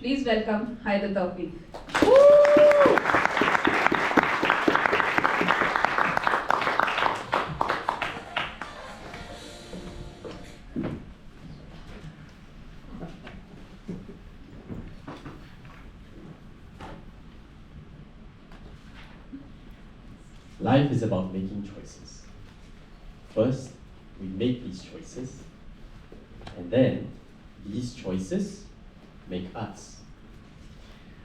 Please welcome Hyder Taufik. Life is about making choices. First, we make these choices, and then these choices make us.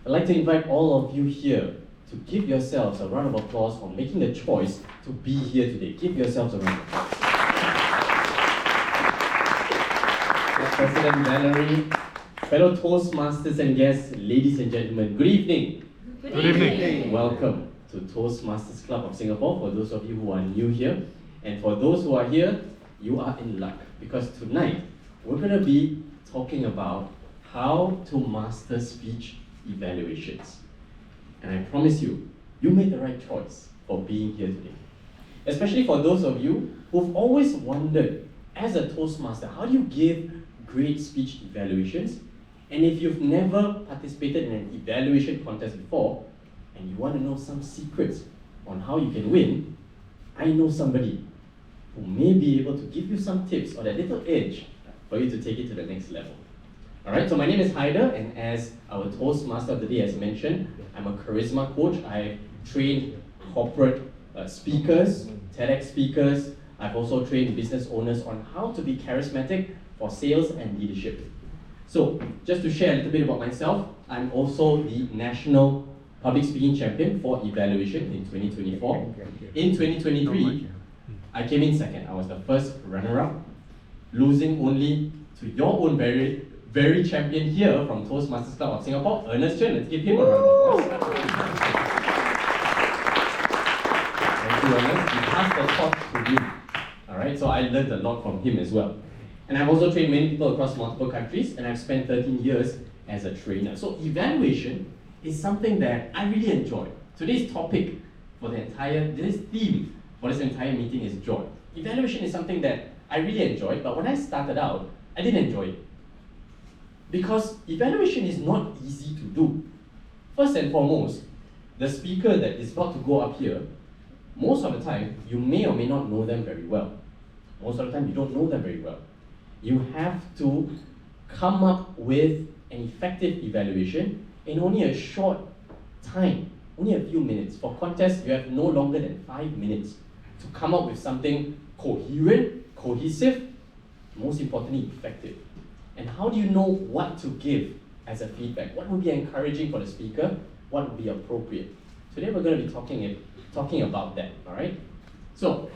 I'd like to invite all of you here to give yourselves a round of applause for making the choice to be here today. Give yourselves a round of applause. President Valerie, fellow Toastmasters and guests, ladies and gentlemen, good evening. Good evening. Welcome to Toastmasters Club of Singapore, for those of you who are new here. And for those who are here, you are in luck, because tonight we're going to be talking about how to master speech evaluations. And I promise you, you made the right choice for being here today. Especially for those of you who've always wondered, as a Toastmaster, how do you give great speech evaluations? And if you've never participated in an evaluation contest before, and you want to know some secrets on how you can win, I know somebody who may be able to give you some tips or that little edge for you to take it to the next level. Alright, so my name is Hyder, and as our Toastmaster of the day has mentioned, I'm a charisma coach. I train corporate speakers, TEDx speakers. I've also trained business owners on how to be charismatic for sales and leadership. So, just to share a little bit about myself, I'm also the National Public Speaking Champion for Evaluation in 2024. In 2023, I came in second. I was the first runner-up, losing only to your own very champion here from Toastmasters Club of Singapore, Ernest Chen. Let's give him a round of applause. Thank you, Ernest. He passed the torch to him. Alright, so I learned a lot from him as well. And I've also trained many people across multiple countries, and I've spent 13 years as a trainer. So evaluation is something that I really enjoy. Today's topic for this theme for this entire meeting is joy. Evaluation is something that I really enjoy, but when I started out, I didn't enjoy it. Because evaluation is not easy to do. First and foremost, the speaker that is about to go up here, most of the time, you may or may not know them very well. Most of the time, you don't know them very well. You have to come up with an effective evaluation in only a short time, only a few minutes. For contests, you have no longer than 5 minutes to come up with something coherent, cohesive, most importantly, effective. And how do you know what to give as a feedback? What would be encouraging for the speaker? What would be appropriate? Today we're going to be talking about that, all right? So,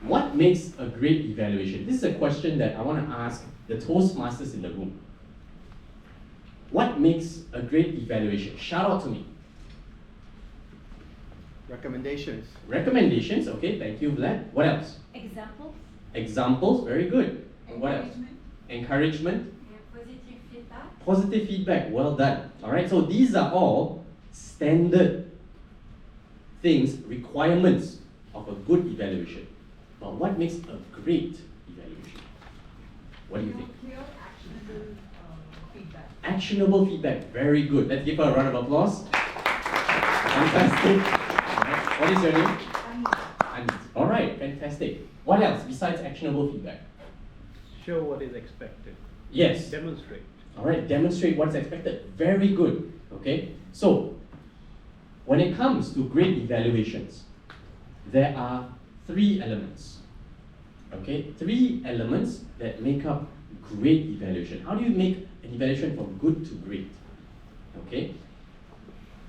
what makes a great evaluation? This is a question that I want to ask the Toastmasters in the room. What makes a great evaluation? Shout out to me. Recommendations. Recommendations, okay, thank you, Vlad. What else? Examples. Examples, very good. What else? Encouragement. Yeah, positive feedback. Positive feedback, well done. Alright, so these are all standard things, requirements of a good evaluation. But what makes a great evaluation? What do you think? Clear, actionable feedback. Actionable feedback, very good. Let's give her a round of applause. Fantastic. Alright, what is your name? Anit. Alright, fantastic. What else besides actionable feedback? Show what is expected. Yes. Demonstrate. Alright, demonstrate what's expected. Very good. Okay, so when it comes to great evaluations, there are 3 elements. Okay, 3 elements that make up great evaluation. How do you make an evaluation from good to great? Okay,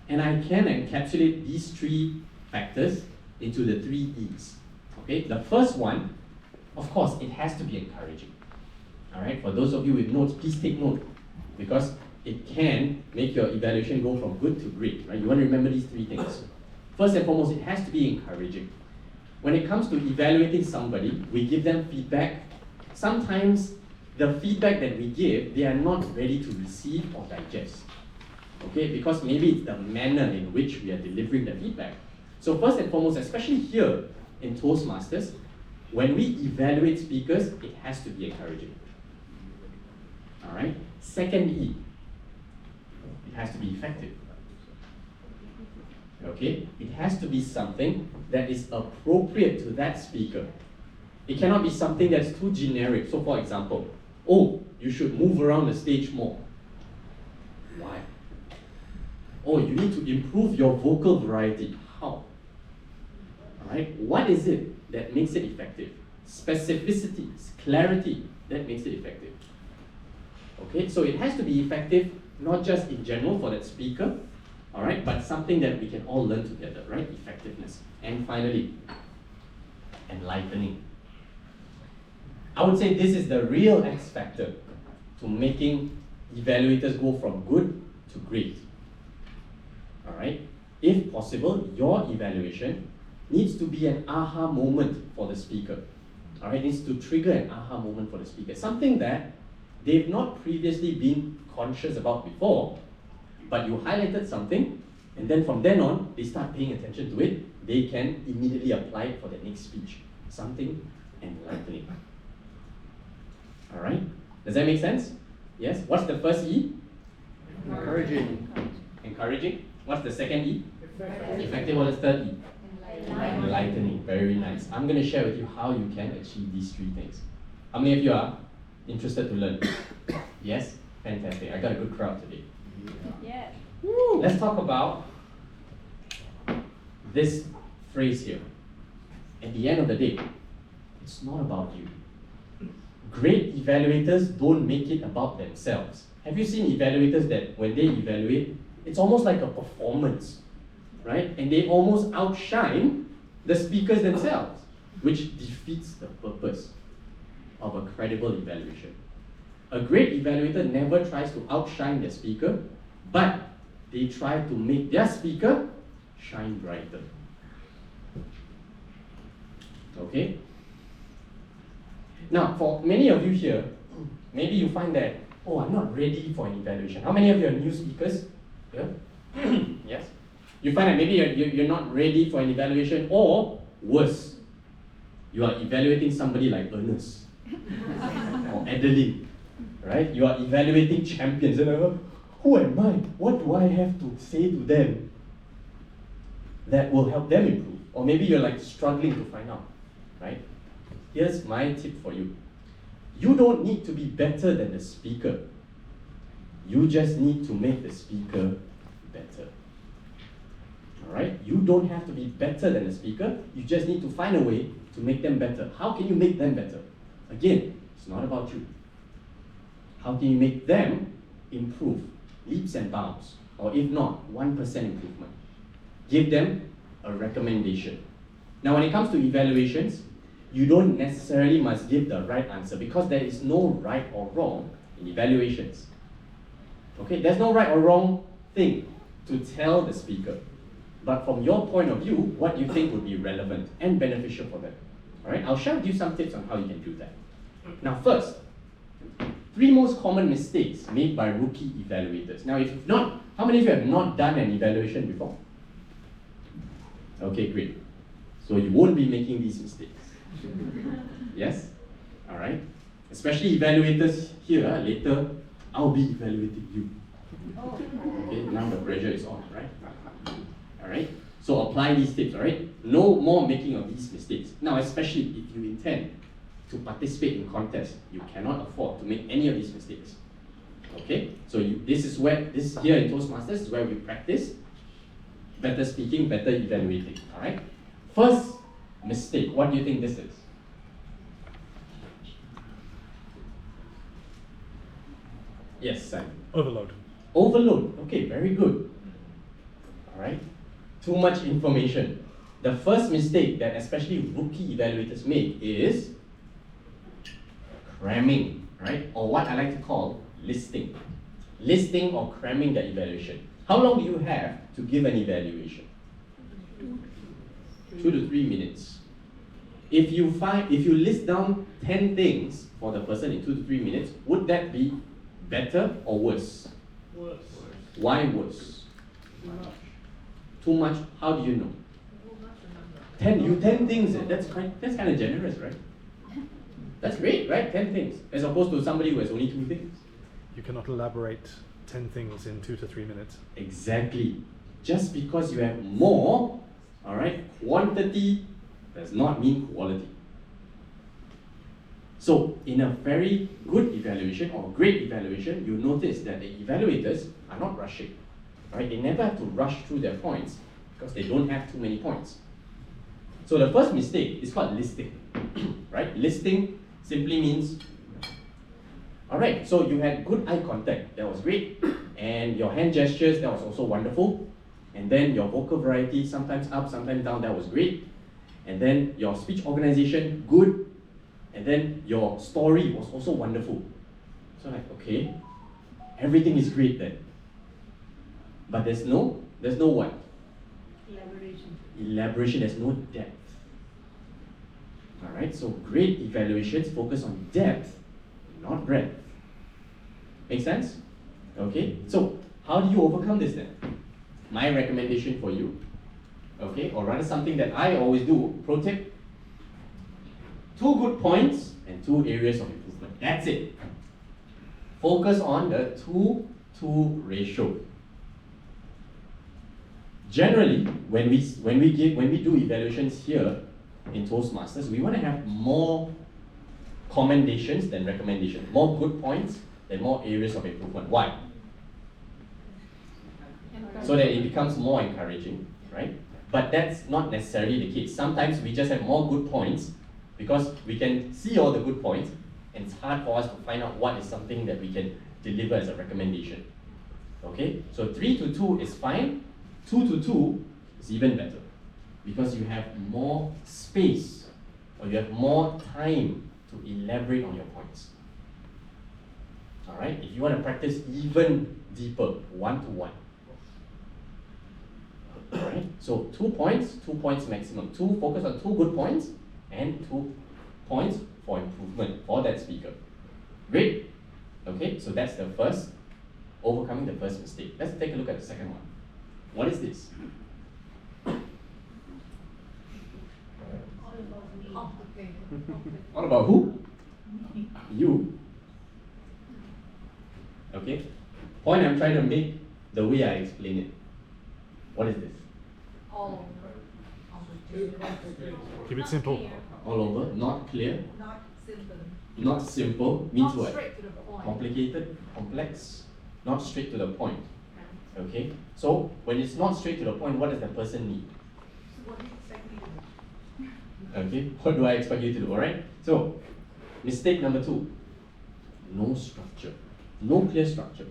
and I can encapsulate these 3 factors into the 3 E's. Okay, the first one, of course, it has to be encouraging. Alright, for those of you with notes, please take note, because it can make your evaluation go from good to great, right? You want to remember these 3 things. First and foremost, it has to be encouraging. When it comes to evaluating somebody, we give them feedback. Sometimes the feedback that we give, they are not ready to receive or digest. Okay, because maybe it's the manner in which we are delivering the feedback. So first and foremost, especially here in Toastmasters, when we evaluate speakers, it has to be encouraging. Alright? Second E, has to be effective. Okay? It has to be something that is appropriate to that speaker. It cannot be something that's too generic. So for example, oh, you should move around the stage more. Why? Oh, you need to improve your vocal variety. How? Alright? What is it that makes it effective? Specificity, clarity, that makes it effective. Okay, so it has to be effective, not just in general for that speaker, alright, but something that we can all learn together, right? Effectiveness. And finally, enlightening. I would say this is the real X factor to making evaluators go from good to great. Alright? If possible, your evaluation needs to be an aha moment for the speaker. Alright, needs to trigger an aha moment for the speaker. Something that they've not previously been conscious about before, but you highlighted something, and then from then on, they start paying attention to it, they can immediately apply it for the next speech. Something enlightening. Alright? Does that make sense? Yes? What's the first E? Encouraging. Encouraging. What's the second E? Effective. What is third E? Enlightening. Very nice. I'm going to share with you how you can achieve these three things. How many of you are interested to learn? Yes? Fantastic. I got a good crowd today. Yes. Woo. Let's talk about this phrase here. At the end of the day, it's not about you. Great evaluators don't make it about themselves. Have you seen evaluators that when they evaluate, it's almost like a performance, right? And they almost outshine the speakers themselves, which defeats the purpose of a credible evaluation. A great evaluator never tries to outshine their speaker, but they try to make their speaker shine brighter. Okay? Now, for many of you here, maybe you find that, oh, I'm not ready for an evaluation. How many of you are new speakers here? Yes? You find that maybe you're not ready for an evaluation, or worse, you are evaluating somebody like Ernest or Adeline, right? You are evaluating champions. And who am I? What do I have to say to them that will help them improve? Or maybe you're like struggling to find out, right? Here's my tip for you. You don't need to be better than the speaker. You just need to make the speaker better. Alright? You don't have to be better than the speaker. You just need to find a way to make them better. How can you make them better? Again, it's not about you. How can you make them improve? Leaps and bounds. Or if not, 1% improvement. Give them a recommendation. Now when it comes to evaluations, you don't necessarily must give the right answer because there is no right or wrong in evaluations. Okay, there's no right or wrong thing to tell the speaker. But from your point of view, what you think would be relevant and beneficial for them. Alright, I'll share with you some tips on how you can do that. Now first, 3 most common mistakes made by rookie evaluators. Now if you've not, how many of you have not done an evaluation before? Okay, great. So you won't be making these mistakes. Yes? Alright? Especially evaluators here, later, I'll be evaluating you. Okay, now the pressure is on, right? Alright? So apply these tips, alright? No more making of these mistakes. Now, especially if you intend to participate in contests, you cannot afford to make any of these mistakes. Okay? So this here in Toastmasters is where we practice better speaking, better evaluating, alright? First mistake, what do you think this is? Yes, Simon. Overload. Overload. Okay, very good. Alright? Too much information. The first mistake that especially rookie evaluators make is cramming, right? Or what I like to call listing. Listing or cramming the evaluation. How long do you have to give an evaluation? 2 to 3 minutes. If you list down 10 things for the person in 2 to 3 minutes, would that be better or worse? Worse. Why worse? Too much. How do you know? 10 things. That's kind of generous, right? That's great, right? 10 things, as opposed to somebody who has only 2 things. You cannot elaborate 10 things in 2 to 3 minutes. Exactly. Just because you have more, all right, quantity does not mean quality. So in a very good evaluation or great evaluation, you notice that the evaluators are not rushing, right? They never have to rush through their points because they don't have too many points. So the first mistake is called listing, right? Listing simply means, all right, so you had good eye contact, that was great, and your hand gestures, that was also wonderful, and then your vocal variety, sometimes up, sometimes down, that was great, and then your speech organization, good, and then your story was also wonderful. So like, okay, everything is great then. But there's no what? Elaboration, there's no depth. Alright, so great evaluations focus on depth, not breadth. Make sense? Okay, so how do you overcome this then? My recommendation for you, okay, or rather something that I always do, pro tip, 2 good points and 2 areas of improvement. That's it. Focus on the 2-2 ratio. Generally, when we do evaluations here in Toastmasters, we want to have more commendations than recommendations, more good points than more areas of improvement. Why? So that it becomes more encouraging, right? But that's not necessarily the case. Sometimes we just have more good points because we can see all the good points, and it's hard for us to find out what is something that we can deliver as a recommendation. Okay, so 3-2 is fine. 2-2 is even better because you have more space or you have more time to elaborate on your points. All right, if you want to practice even deeper, 1-to-1. All right, so 2 points maximum. Focus on 2 good points and 2 points for improvement for that speaker. Great. Okay, so that's the first, overcoming the first mistake. Let's take a look at the second one. What is this? All about who? You. Okay. Point I'm trying to make the way I explain it. What is this? All Keep it simple. All over, not clear, not simple. not simple, means Not what? straight to the point. Complicated, complex, not straight to the point. Okay, so when it's not straight to the point, what does the person need? So what do you expect me to do? Okay, what do I expect you to do? Alright, so mistake number 2, no structure, no clear structure.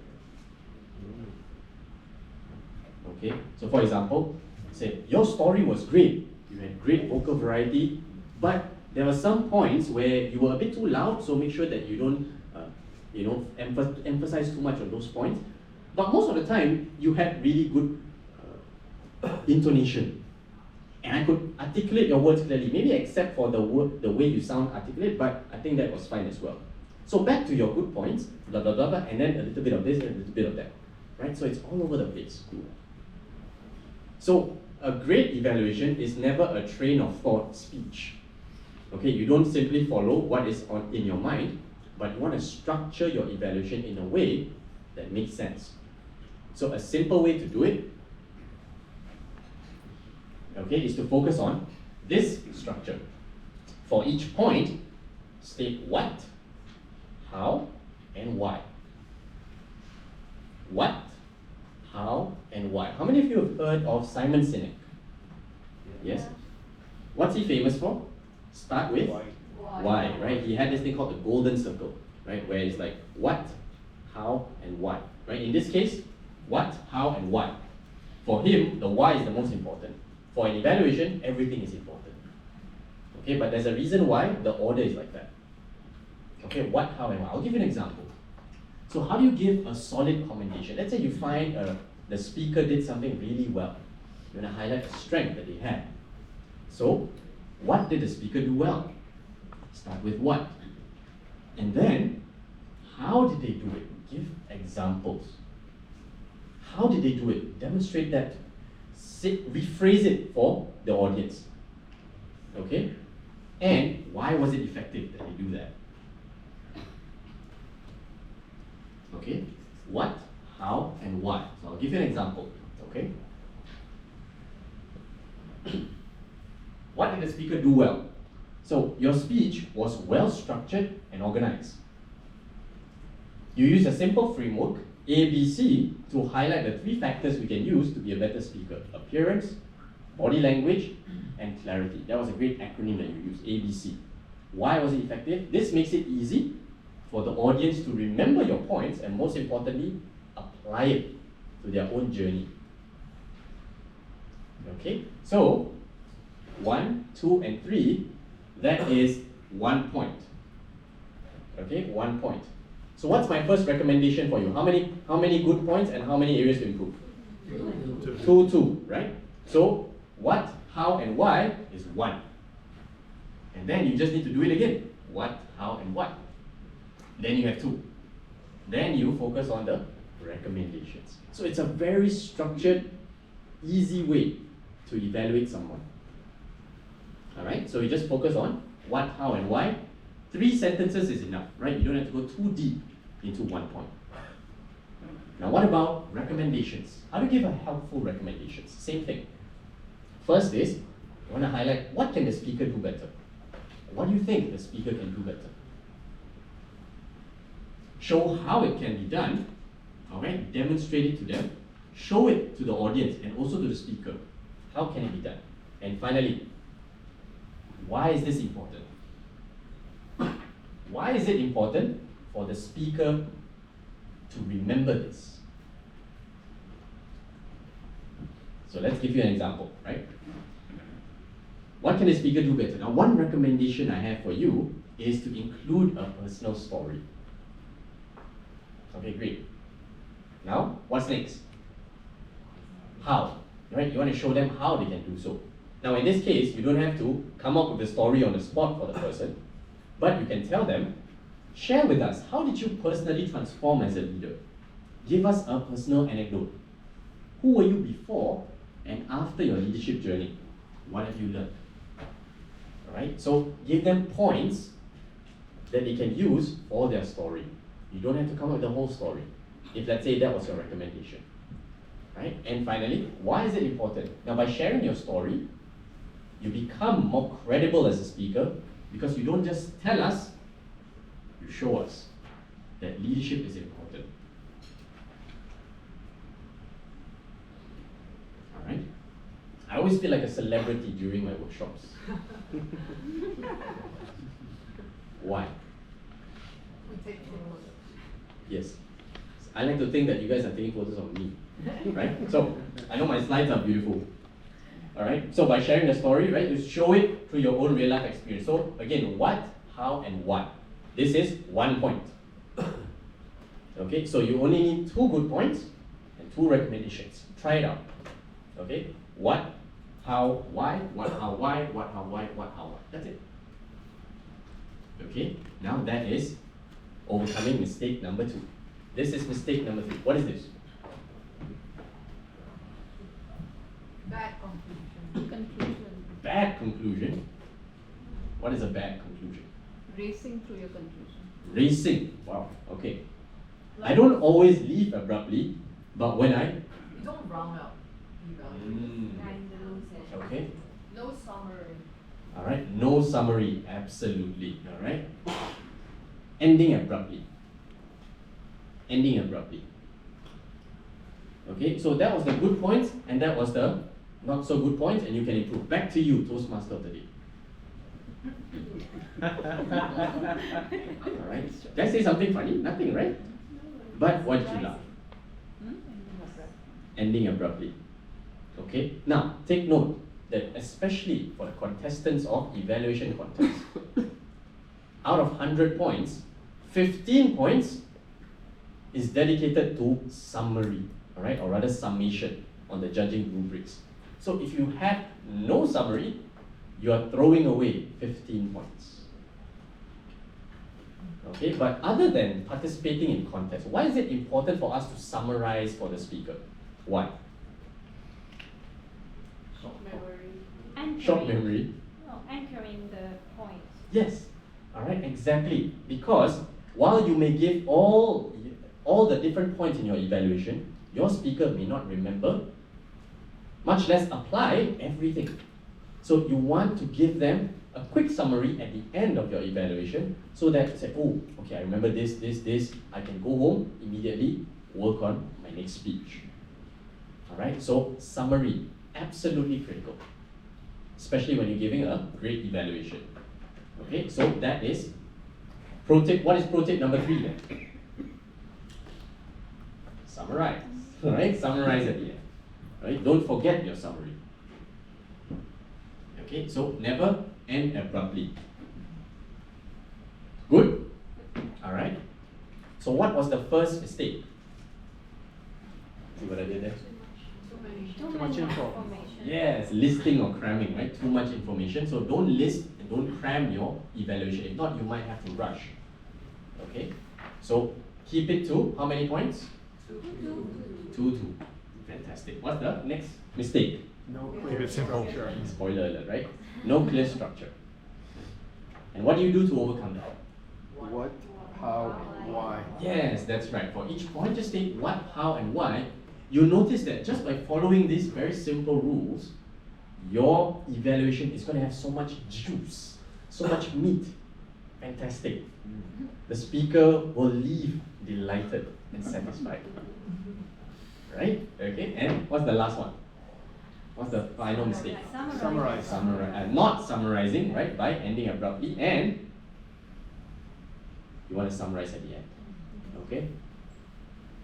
Okay, so for example, say your story was great, you had great vocal variety, but there were some points where you were a bit too loud, so make sure that you don't emphasize too much on those points. But most of the time, you had really good intonation. And I could articulate your words clearly, maybe except for the way you sound articulate, but I think that was fine as well. So back to your good points, blah, blah, blah, blah, and then a little bit of this and a little bit of that. Right? So it's all over the place. So a great evaluation is never a train of thought speech. Okay, you don't simply follow what is in your mind, but you want to structure your evaluation in a way that makes sense. So a simple way to do it, okay, is to focus on this structure. For each point, state what, how, and why. What, how, and why. How many of you have heard of Simon Sinek? Yes? What's he famous for? Start with why, right? He had this thing called the golden circle, right? Where it's like what, how, and why, right? In this case, what, how, and why. For him, the why is the most important. For an evaluation, everything is important. Okay, but there's a reason why the order is like that. Okay, what, how, and why. I'll give you an example. So how do you give a solid commendation? Let's say you find the speaker did something really well. You want to highlight the strength that they had. So, what did the speaker do well? Start with what? And then, how did they do it? Give examples. How did they do it? Demonstrate that. Rephrase it for the audience. Okay? And why was it effective that they do that? Okay? What, how, and why. So I'll give you an example, okay? What did the speaker do well? So your speech was well structured and organized. You use a simple framework, ABC, to highlight the 3 factors we can use to be a better speaker: appearance, body language, and clarity. That was a great acronym that you used, ABC. Why was it effective? This makes it easy for the audience to remember your points and, most importantly, apply it to their own journey. Okay, so 1, 2, and 3, that is 1 point. Okay, 1 point. So what's my first recommendation for you? How many good points and how many areas to improve? 2, 2, right? So what, how, and why is 1. And then you just need to do it again. What, how, and why. Then you have 2. Then you focus on the recommendations. So it's a very structured, easy way to evaluate someone. Alright, so you just focus on what, how, and why. 3 sentences is enough, right? You don't have to go too deep into 1 point. Now what about recommendations? How do you give a helpful recommendations? Same thing. First is, you want to highlight what can the speaker do better. What do you think the speaker can do better? Show how it can be done, alright? Demonstrate it to them. Show it to the audience and also to the speaker. How can it be done? And finally, why is this important? Why is it important for the speaker to remember this? So let's give you an example, right? What can the speaker do better? Now, one recommendation I have for you is to include a personal story. Okay, great. Now, what's next? How? Right? You want to show them how they can do so. Now, in this case, you don't have to come up with a story on the spot for the person, but you can tell them, share with us, how did you personally transform as a leader? Give us a personal anecdote. Who were you before and after your leadership journey? What have you learned? Alright, so give them points that they can use for their story. You don't have to come up with the whole story, if let's say that was your recommendation. Right? And finally, why is it important? Now, by sharing your story, you become more credible as a speaker because you don't just tell us, you show us that leadership is important. Alright? I always feel like a celebrity during my workshops. Why? We take photos. Yes. I like to think that you guys are taking photos of me. Right? So, I know my slides are beautiful. Alright? So by sharing the story, right, you show it through your own real life experience. So again, what, how, and why. This is 1 point. Okay, so you only need 2 good points and 2 recommendations. Try it out. Okay? What, how, why, what, how, why, what, how, why, what, how, why. That's it. Okay? Now that is overcoming mistake number 2. This is mistake number 3. What is this? Bad conclusion. Conclusion. Bad conclusion. What is a bad conclusion? Racing through your conclusion. Racing. Wow. Okay. I don't always leave abruptly, but when I. You don't round up. Okay. No summary. All right. No summary. Absolutely. All right. Ending abruptly. Ending abruptly. Okay. So that was the good points, and that was the not so good points, and you can improve. Back to you, Toastmaster of the day. All right. Did I say something funny? Nothing, right? But what did you laugh? Ending abruptly. Okay. Now take note that especially for the contestants of evaluation contests, out of 100 points, 15 points is dedicated to summary, all right, or rather summation on the judging rubrics. So if you have no summary, you are throwing away 15 points. Okay, but other than participating in contests, why is it important for us to summarize for the speaker? Why? Short memory. Short memory. No, anchoring the points. Yes. All right, exactly. Because while you may give all all the different points in your evaluation, your speaker may not remember, much less apply everything. So you want to give them a quick summary at the end of your evaluation so that you say, oh, okay, I remember this, I can go home immediately, work on my next speech. All right, so summary, absolutely critical, especially when you're giving a great evaluation. Okay, so that is pro tip. What is pro tip number 3 then? Summarize. All right, summarize at the end. Right, don't forget your summary. Okay, so never end abruptly. Good? All right. So what was the first mistake? See what I did there? Too many. Too much many info. information. Yes, listing or cramming, right? Too much information. So don't list and don't cram your evaluation. If not, you might have to rush. Okay? So keep it to how many points? 2. Fantastic. What's the next mistake? No, keep it simple. Spoiler alert, right? No clear structure. And what do you do to overcome that? What, how, why? Yes, that's right. For each point, just state what, how, and why. You'll notice that just by following these very simple rules, your evaluation is going to have so much juice, so much meat. Fantastic. The speaker will leave delighted and satisfied. Right? Okay, and what's the last one? What's the final mistake? Summarize. Not summarizing, right? By ending abruptly, and you want to summarize at the end. Okay?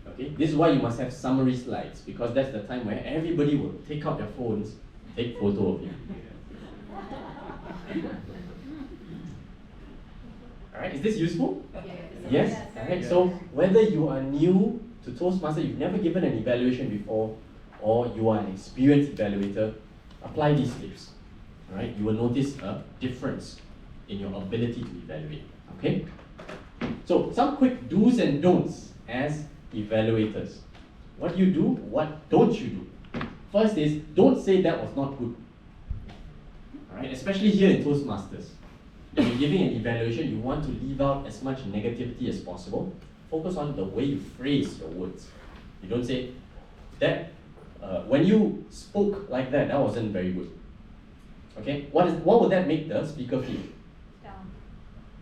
Okay, this is why you must have summary slides, because that's the time where everybody will take out their phones, take photo of you. Alright, is this useful? Yes? Alright, so whether you are new to Toastmaster, you've never given an evaluation before, or you are an experienced evaluator, apply these tips. Alright, you will notice a difference in your ability to evaluate. Okay? So, some quick do's and don'ts as evaluators. What do you do? What don't you do? First is, don't say that was not good. Alright, especially here in Toastmasters. When you're giving an evaluation, you want to leave out as much negativity as possible. Focus on the way you phrase your words. You don't say, that when you spoke like that, that wasn't very good. Okay, what would that make the speaker feel? Down.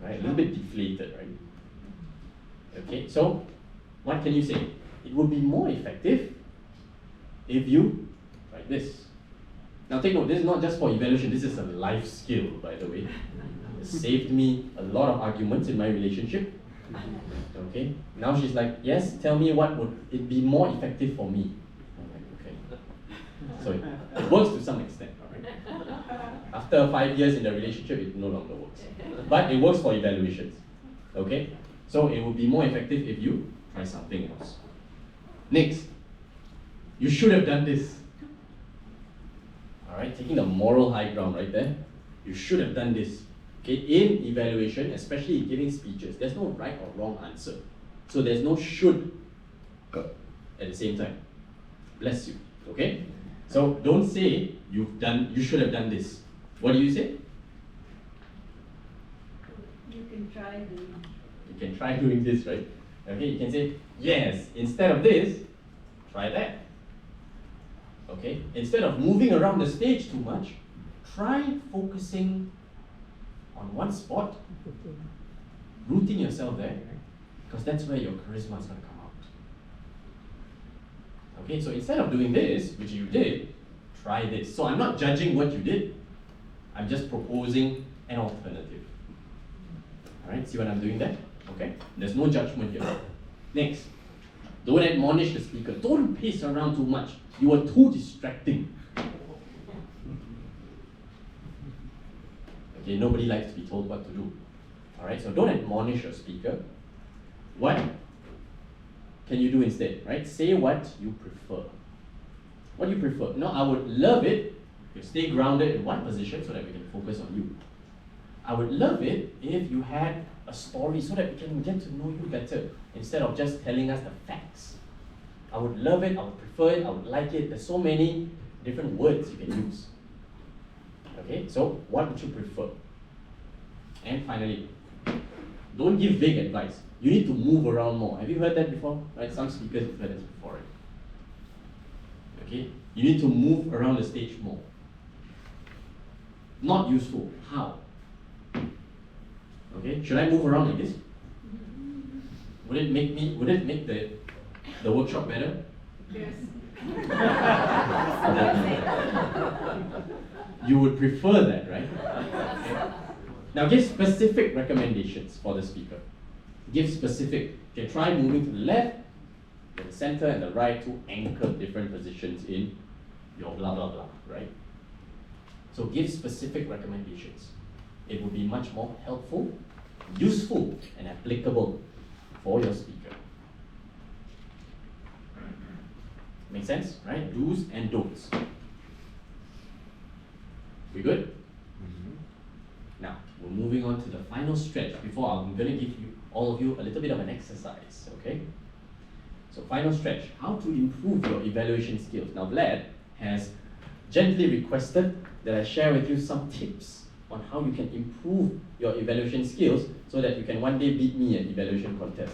Right, a little bit deflated, right? Okay, so what can you say? It would be more effective if you like this. Now take note, this is not just for evaluation, this is a life skill, by the way. It saved me a lot of arguments in my relationship. Okay, now she's like, yes, tell me what would it be more effective for me. I'm like, okay. So it works to some extent, alright? After 5 years in the relationship, it no longer works. But it works for evaluations. Okay? So it would be more effective if you try something else. Next, you should have done this. Alright, taking the moral high ground right there. You should have done this. Okay, in evaluation, especially in giving speeches, there's no right or wrong answer. So there's no should at the same time. Bless you. Okay? So don't say you should have done this. What do you say? You can try doing. You can try doing this, right? Okay, you can say, yes, instead of this, try that. Okay? Instead of moving around the stage too much, try focusing on one spot, rooting yourself there, because that's where your charisma is going to come out. Okay, so instead of doing this, which you did, try this. So I'm not judging what you did, I'm just proposing an alternative. Alright, see what I'm doing there? Okay, there's no judgment here. Next, don't admonish the speaker. Don't pace around too much. You are too distracting. Okay, nobody likes to be told what to do. Alright, so don't admonish your speaker. What can you do instead? Right? Say what you prefer. What do you prefer? No, I would love it if you stay grounded in one position so that we can focus on you. I would love it if you had a story so that we can get to know you better instead of just telling us the facts. I would love it, I would prefer it, I would like it. There's so many different words you can use. Okay, so what would you prefer? And finally, Don't give vague advice. You need to move around more. Have you heard that before? Right? Some speakers have heard this before. Right? Okay? You need to move around the stage more. Not useful. How? Okay? Should I move around like this? Would it make the workshop better? Yes. You would prefer that, right? Okay. Now give specific recommendations for the speaker. Give specific. You can try moving to the left, to the center, and the right to anchor different positions in your blah blah blah, right? So give specific recommendations. It will be much more helpful, useful, and applicable for your speaker. Make sense, right? Do's and don'ts. We good? Now, we're moving on to the final stretch before I'm going to give you all of you a little bit of an exercise, okay? So final stretch, how to improve your evaluation skills. Now Vlad has gently requested that I share with you some tips on how you can improve your evaluation skills so that you can one day beat me at evaluation contest.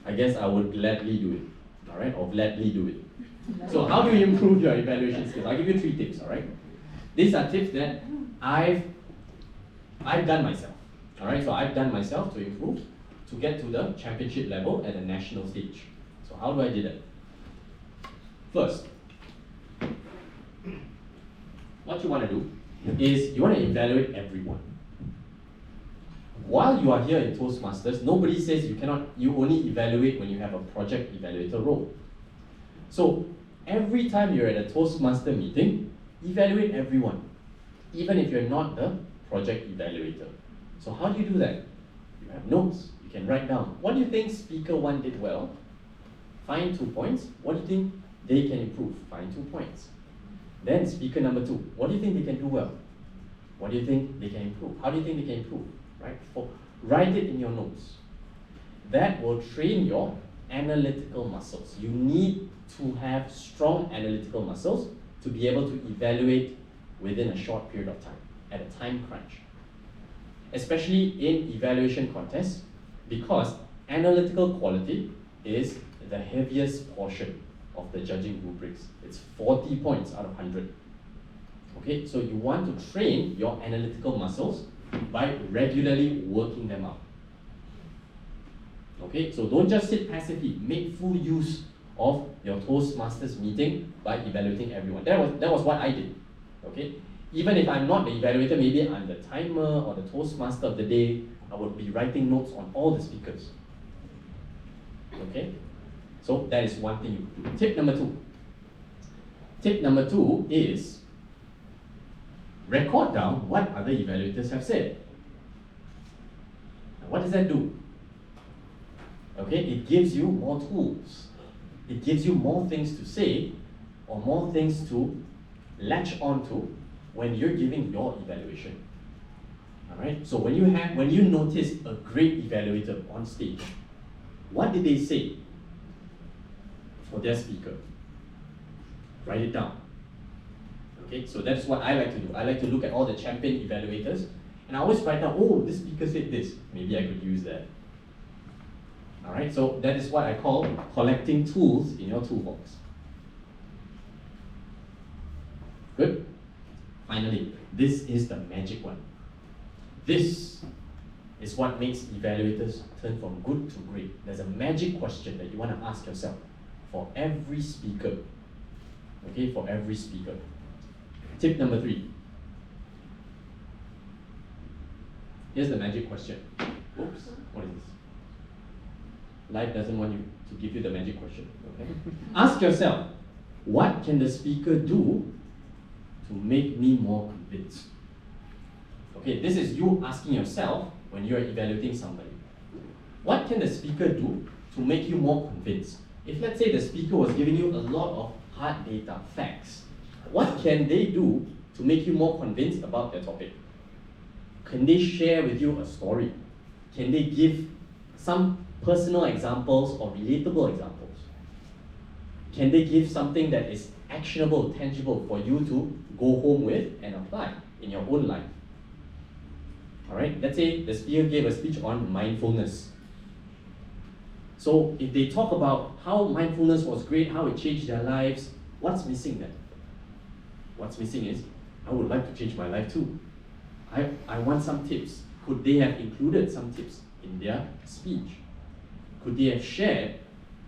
I guess I would gladly do it, all right? Or gladly do it. So how do you improve your evaluation skills? I'll give you 3 tips, all right? These are tips that I've done myself, all right? So I've done myself to improve, to get to the championship level at the national stage. So how do I do that? First, what you want to do is you want to evaluate everyone. While you are here in Toastmasters, nobody says you only evaluate when you have a project evaluator role. So every time you're at a Toastmaster meeting, evaluate everyone, even if you're not the project evaluator. So how do you do that? You have notes, you can write down. What do you think speaker 1 did well? Find 2 points. What do you think they can improve? Find 2 points. Then speaker number 2, what do you think they can do well? What do you think they can improve? How do you think they can improve? Right? Write it in your notes. That will train your analytical muscles. You need to have strong analytical muscles to be able to evaluate within a short period of time, at a time crunch. Especially in evaluation contests, because analytical quality is the heaviest portion of the judging rubrics. It's 40 points out of 100. Okay, so you want to train your analytical muscles by regularly working them out. Okay, so don't just sit passively. Make full use of your Toastmasters meeting by evaluating everyone. That was what I did. Okay, even if I'm not the evaluator, maybe I'm the timer or the Toastmaster of the day, I would be writing notes on all the speakers. Okay, so that is one thing you do. Tip number 2. Tip number 2 is record down what other evaluators have said. Now, what does that do? Okay, it gives you more tools. It gives you more things to say or more things to latch onto when you're giving your evaluation. Alright, so when you notice a great evaluator on stage, what did they say for their speaker? Write it down. Okay, so that's what I like to do. I like to look at all the champion evaluators and I always write down, oh, this speaker said this. Maybe I could use that. Alright, so that is what I call collecting tools in your toolbox. Good? Finally, this is the magic one. This is what makes evaluators turn from good to great. There's a magic question that you want to ask yourself for every speaker. Okay, for every speaker. Tip number 3. Here's the magic question. Oops, what is this? Life doesn't want you to give you the magic question. Okay? Ask yourself, what can the speaker do to make me more convinced? Okay, this is you asking yourself when you're evaluating somebody. What can the speaker do to make you more convinced? If let's say the speaker was giving you a lot of hard data, facts, what can they do to make you more convinced about their topic? Can they share with you a story? Can they give some personal examples or relatable examples? Can they give something that is actionable, tangible for you to go home with and apply in your own life? All right, let's say the speaker gave a speech on mindfulness. So if they talk about how mindfulness was great, how it changed their lives, what's missing then? What's missing is, I would like to change my life too. I want some tips. Could they have included some tips in their speech? Could they have shared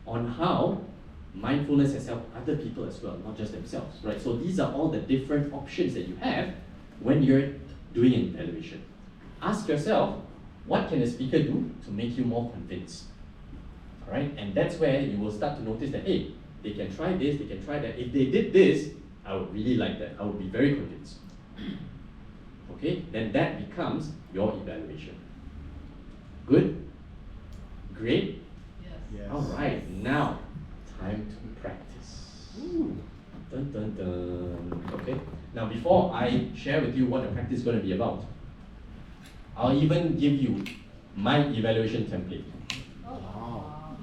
on how mindfulness has helped other people as well, not just themselves, right? So these are all the different options that you have when you're doing an evaluation. Ask yourself, what can a speaker do to make you more convinced? All right, and that's where you will start to notice that, hey, they can try this, they can try that. If they did this, I would really like that. I would be very convinced. Okay, then that becomes your evaluation. Good? Great? Yes. Yes. All right, now, time to practice. Ooh. Dun, dun, dun. Okay, now before I share with you what the practice is going to be about, I'll even give you my evaluation template. Oh, Wow.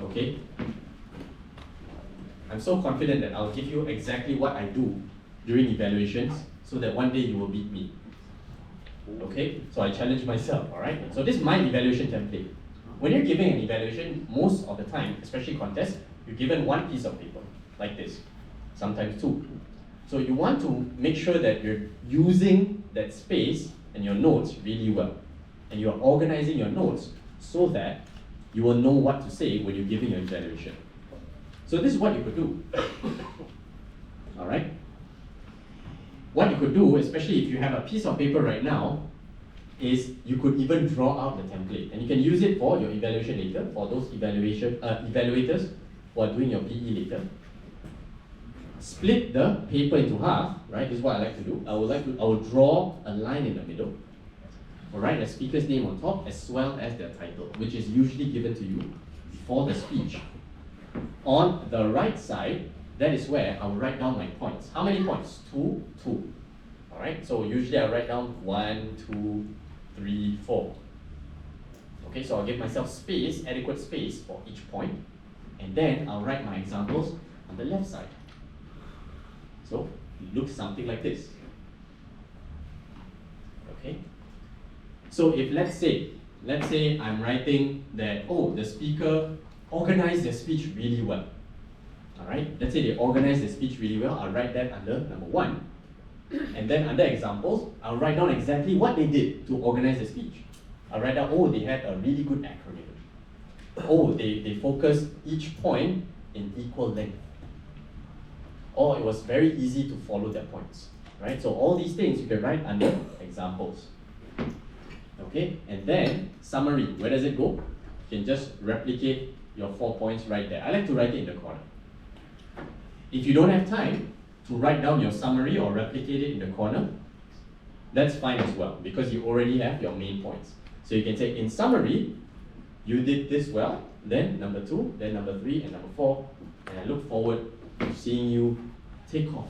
Okay? I'm so confident that I'll give you exactly what I do during evaluations so that one day you will beat me. Okay? So I challenge myself, alright? So this is my evaluation template. When you're giving an evaluation, most of the time, especially contests, you're given one piece of paper, like this, sometimes two. So you want to make sure that you're using that space and your notes really well. And you're organizing your notes so that you will know what to say when you're giving your evaluation. So this is what you could do. All right? What you could do, especially if you have a piece of paper right now, is you could even draw out the template. And you can use it for your evaluation later, for those evaluators who are doing your PE later. Split the paper into half, right? This is what I like to do. I will draw a line in the middle. All right, the speaker's name on top as well as their title, which is usually given to you before the speech. On the right side, that is where I will write down my points. How many points? 2, 2. All right, so usually I write down 1, 2, 3, 4. Okay, so I'll give myself space, adequate space for each point, and then I'll write my examples on the left side. So it looks something like this. Okay. So if let's say I'm writing that, oh, the speaker organized their speech really well. All right. Let's say they organized their speech really well. I'll write that under number 1. And then under examples, I'll write down exactly what they did to organize the speech. I'll write down, oh, they had a really good acronym. Oh, they focused each point in equal length. Or it was very easy to follow their points. Right? So all these things you can write under examples. Okay, and then summary, where does it go? You can just replicate your 4 points right there. I like to write it in the corner. If you don't have time to write down your summary or replicate it in the corner, that's fine as well, because you already have your main points. So you can say, in summary, you did this well, then number 2, then number 3, and number 4, and I look forward to seeing you take off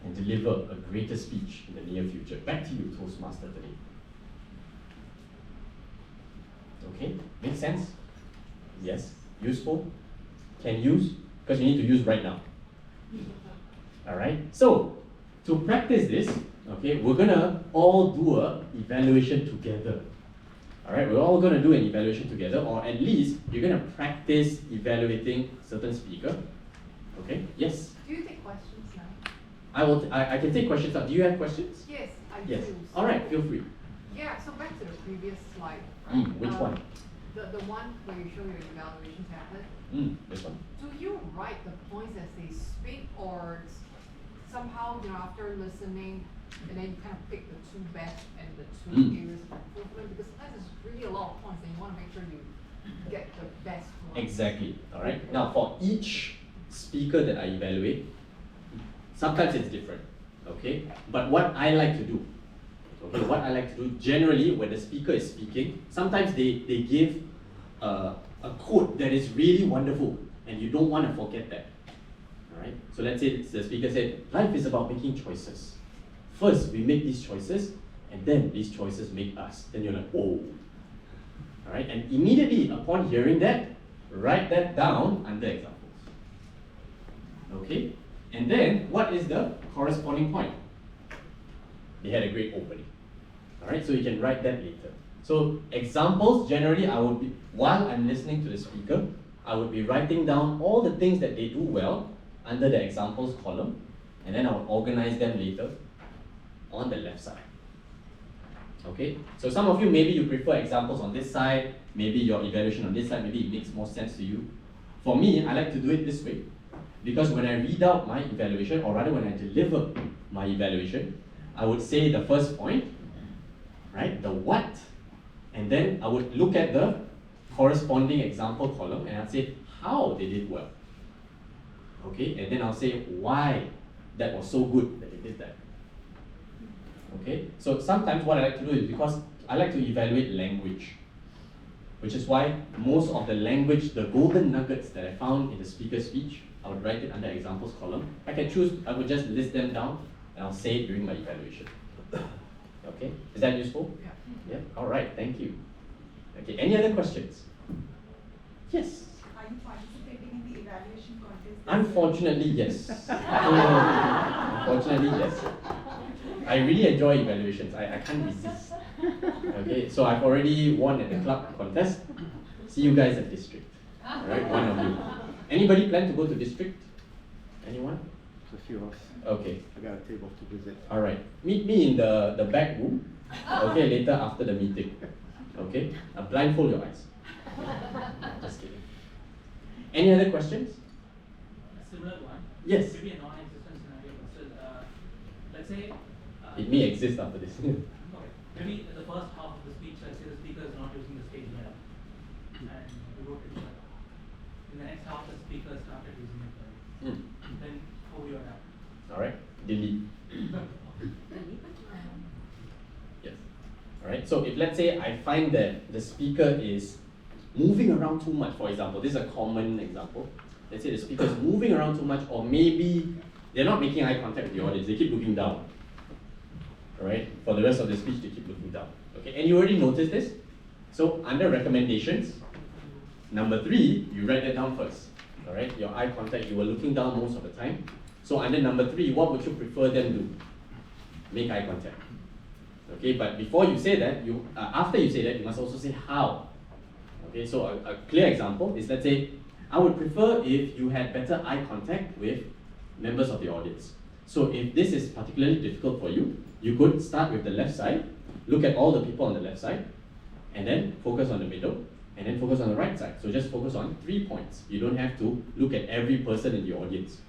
and deliver a greater speech in the near future. Back to you, Toastmaster, today. Okay, make sense? Yes, useful? Can use? Because you need to use right now. All right, so to practice this, okay, we're gonna all do a evaluation together. All right, we're all gonna do an evaluation together, or at least you're gonna practice evaluating certain speaker. Okay, yes? Do you take questions now? I can take questions now. Do you have questions? Yes, I Yes. do. All right, feel free. Yeah, so back to the previous slide. Which one? The one where you show your evaluation template. This one. Do you write the points as they speak, or somehow, after listening, and then you kind of pick the 2 best and the 2 areas of improvement? Because sometimes it's really a lot of points, and you want to make sure you get the best ones. Exactly. All right. Now, for each speaker that I evaluate, sometimes it's different. Okay. But what I like to do, generally, when the speaker is speaking, sometimes they give a quote that is really wonderful, and you don't want to forget that. All right. So let's say the speaker said, "Life is about making choices. First, we make these choices, and then these choices make us." Then you're like, "Whoa!" All right. And immediately upon hearing that, write that down under examples. Okay. And then, what is the corresponding point? They had a great opening. All right, so you can write that later. So examples, generally I would be, while I'm listening to the speaker, I would be writing down all the things that they do well under the examples column, and then I will organize them later on the left side. Okay, so some of you, maybe you prefer examples on this side, maybe your evaluation on this side, maybe it makes more sense to you. For me, I like to do it this way, because when I read out my evaluation, or rather when I deliver my evaluation, I would say the first point, right, the what, and then I would look at the corresponding example column and I'd say how they did well. Okay, and then I'll say why that was so good that they did that. Okay, so sometimes what I like to do is, because I like to evaluate language, which is why most of the language, the golden nuggets that I found in the speaker's speech, I would write it under examples column. I can choose, I would just list them down and I'll say it during my evaluation. Okay, is that useful? Yeah. Yeah, all right, thank you. Okay, any other questions? Yes. Are you participating in the evaluation contest? Unfortunately, yes. Unfortunately, yes. I really enjoy evaluations. I can't resist. Okay, so I've already won at the club contest. See you guys at district. All right, one of you. Anybody plan to go to district? Anyone? There's a few of us. Okay. I got a table to visit. All right. Meet me in the back room. Okay, later after the meeting. Okay. Blindfold your eyes. Just kidding. Any other questions? A similar one. Yes. Maybe a non-existent scenario, but still, let's say. It may exist after this. Okay. Maybe in the first half of the speech, let's say the speaker is not using the stage well, and we wrote it well. In the next half, the speaker started using it well. Then how do you adapt? All right. Delete. Yes. All right. So if, let's say, I find that the speaker is moving around too much, for example, this is a common example. Let's say the speaker is moving around too much, or maybe they're not making eye contact with the audience, they keep looking down. All right. For the rest of the speech, they keep looking down. Okay. And you already noticed this. So under recommendations, number 3, you write that down first. All right. Your eye contact, you were looking down most of the time. So under number 3, what would you prefer them do? Make eye contact. Okay, but before you say that, after you say that, you must also say how. Okay, so a clear example is, let's say, I would prefer if you had better eye contact with members of the audience. So if this is particularly difficult for you, you could start with the left side, look at all the people on the left side, and then focus on the middle, and then focus on the right side. So just focus on 3 points. You don't have to look at every person in the audience.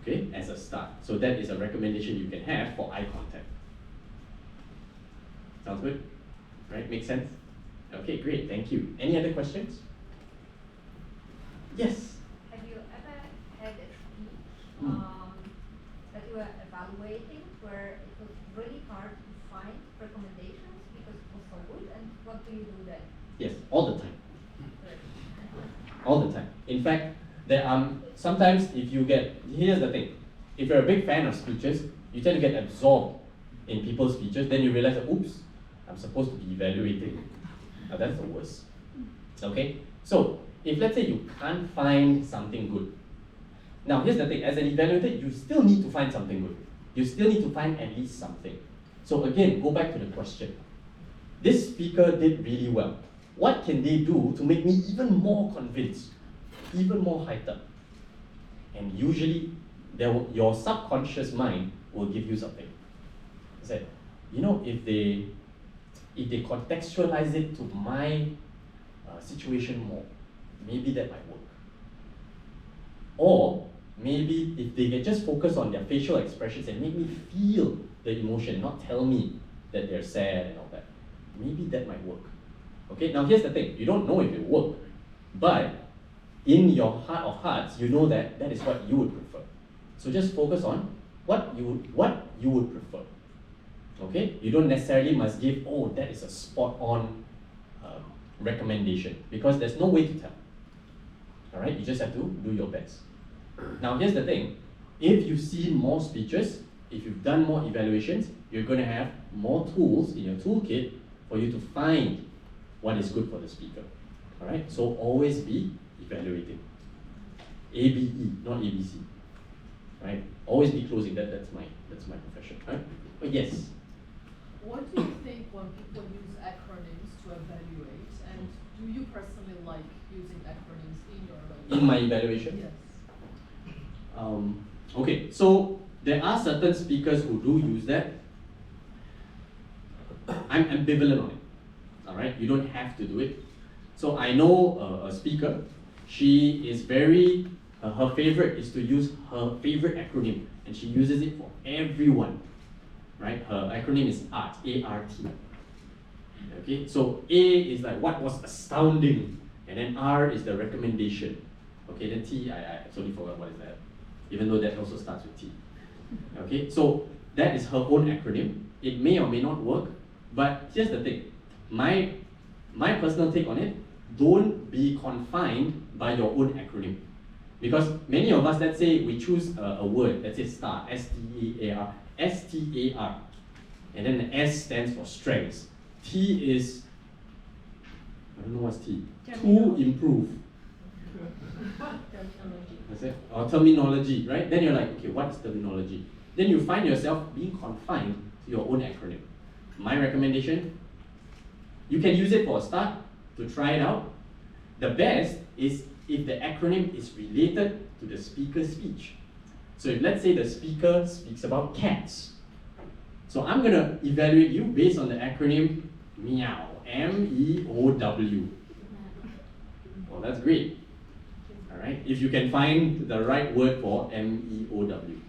Okay, as a start. So that is a recommendation you can have for eye contact. Sounds good? Right, makes sense? Okay, great, thank you. Any other questions? Yes? Have you ever had a speech Hmm. that you were evaluating where it was really hard to find recommendations because it was so good, and what do you do then? Yes, all the time. All the time. In fact, there are sometimes if you get, here's the thing, if you're a big fan of speeches, you tend to get absorbed in people's speeches, then you realize that, oops, I'm supposed to be evaluating. Now that's the worst. Okay? So, if let's say you can't find something good, now here's the thing, as an evaluator, you still need to find something good. You still need to find at least something. So again, go back to the question. This speaker did really well. What can they do to make me even more convinced? Even more hyped up? And usually, your subconscious mind will give you something. It's like, you know, if they contextualize it to my situation more, maybe that might work. Or maybe if they can just focus on their facial expressions and make me feel the emotion, not tell me that they're sad and all that, maybe that might work. Okay, now here's the thing, you don't know if it will work, but in your heart of hearts, you know that that is what you would prefer. So just focus on what you would prefer. Okay, you don't necessarily must give, oh, that is a spot on recommendation, because there's no way to tell. All right, you just have to do your best. Now here's the thing, if you've seen more speeches, if you've done more evaluations, you're going to have more tools in your toolkit for you to find what is good for the speaker. All right, so always be evaluating. ABE, not ABC. Right, always be closing. That's my profession. Right? But yes. What do you think when people use acronyms to evaluate, and do you personally like using acronyms in your evaluation? In my evaluation? Yes. Okay, so there are certain speakers who do use that. I'm ambivalent on it. Alright, you don't have to do it. So I know a speaker, she is very, her favorite is to use her favorite acronym, and she uses it for everyone. Right? Her acronym is ART, A-R-T. Okay, so A is like what was astounding, and then R is the recommendation. Okay, then T, I totally forgot what is that, even though that also starts with T. Okay, so that is her own acronym. It may or may not work, but here's the thing. My personal take on it, don't be confined by your own acronym. Because many of us, let's say we choose a word, let's say STAR, S-T-A-R, S-T-A-R, and then the S stands for strengths. T is, I don't know what's T, to improve. That's it. Or terminology, right? Then you're like, okay, what is terminology? Then you find yourself being confined to your own acronym. My recommendation, you can use it for a start to try it out. The best is if the acronym is related to the speaker's speech. So if let's say the speaker speaks about cats, so I'm gonna evaluate you based on the acronym MEOW, M-E-O-W. Well, that's great. Alright, if you can find the right word for M-E-O-W.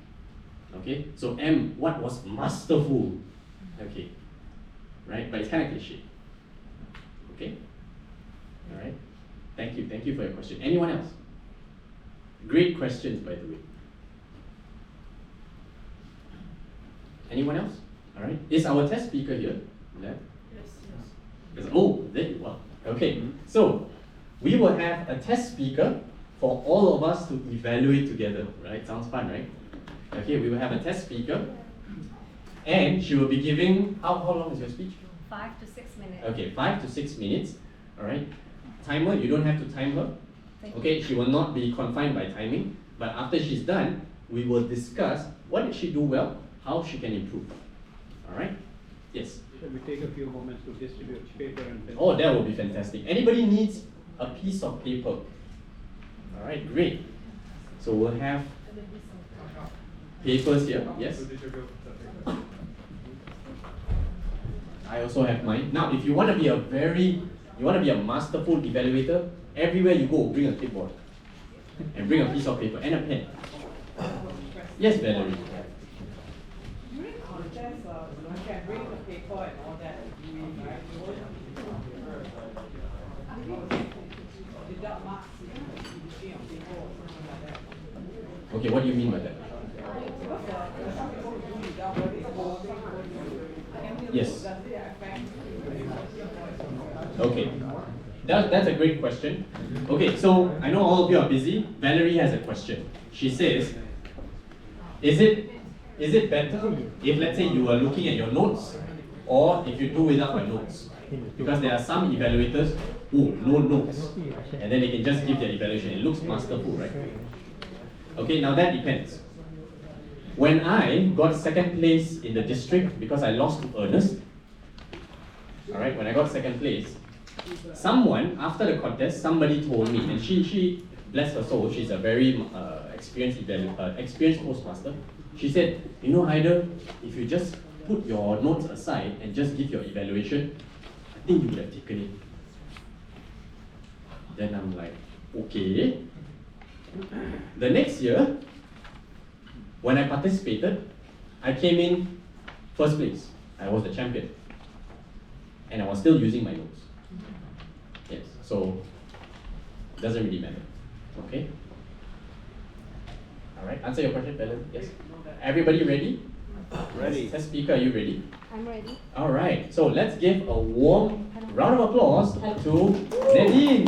Okay, so M, what was masterful? Okay, right, but it's kind of cliche. Okay, alright, thank you for your question. Anyone else? Great questions, by the way. Anyone else? Alright, is our test speaker here? Yeah? Yes. Oh, there you are. Okay, so we will have a test speaker for all of us to evaluate together, right? Sounds fun, right? Okay, we will have a test speaker, and she will be giving, how long is your speech? 5 to 6 minutes. Okay, 5 to 6 minutes, alright? Timer, you don't have to time her. Okay, she will not be confined by timing, but after she's done, we will discuss what did she do well, how she can improve. Alright? Yes? Shall we take a few moments to distribute paper and pencil? Oh, that would be fantastic. Anybody needs a piece of paper? Alright, great. So we'll have papers here, yes? I also have mine. Now, if you want to be a masterful evaluator, everywhere you go, bring a clipboard. And bring a piece of paper and a pen. Yes, Valerie? During contest, you can bring the paper and all that with you, right? You won't deduct marks if you bring on paper or something like that. Okay, what do you mean by that? Because there are some people who do without paper. Yes. Does it affect? Okay. That's a great question. Okay, so I know all of you are busy. Valerie has a question. She says, is it better if, let's say, you are looking at your notes, or if you do without your notes? Because there are some evaluators who no notes, and then they can just give their evaluation. It looks masterful, right? Okay, now that depends. When I got second place in the district because I lost to Ernest, alright, when I got second place, someone, after the contest, somebody told me, and she bless her soul, she's a very experienced postmaster. She said, you know, Hyder, if you just put your notes aside and just give your evaluation, I think you would have taken it. Then I'm like, okay. The next year, when I participated, I came in first place. I was the champion. And I was still using my notes. Yes, so it doesn't really matter. Okay? Alright, answer your question, Belen. Yes? Everybody ready? Ready. Test speaker, are you ready? I'm ready. Alright, so let's give a warm round of applause to Nadine.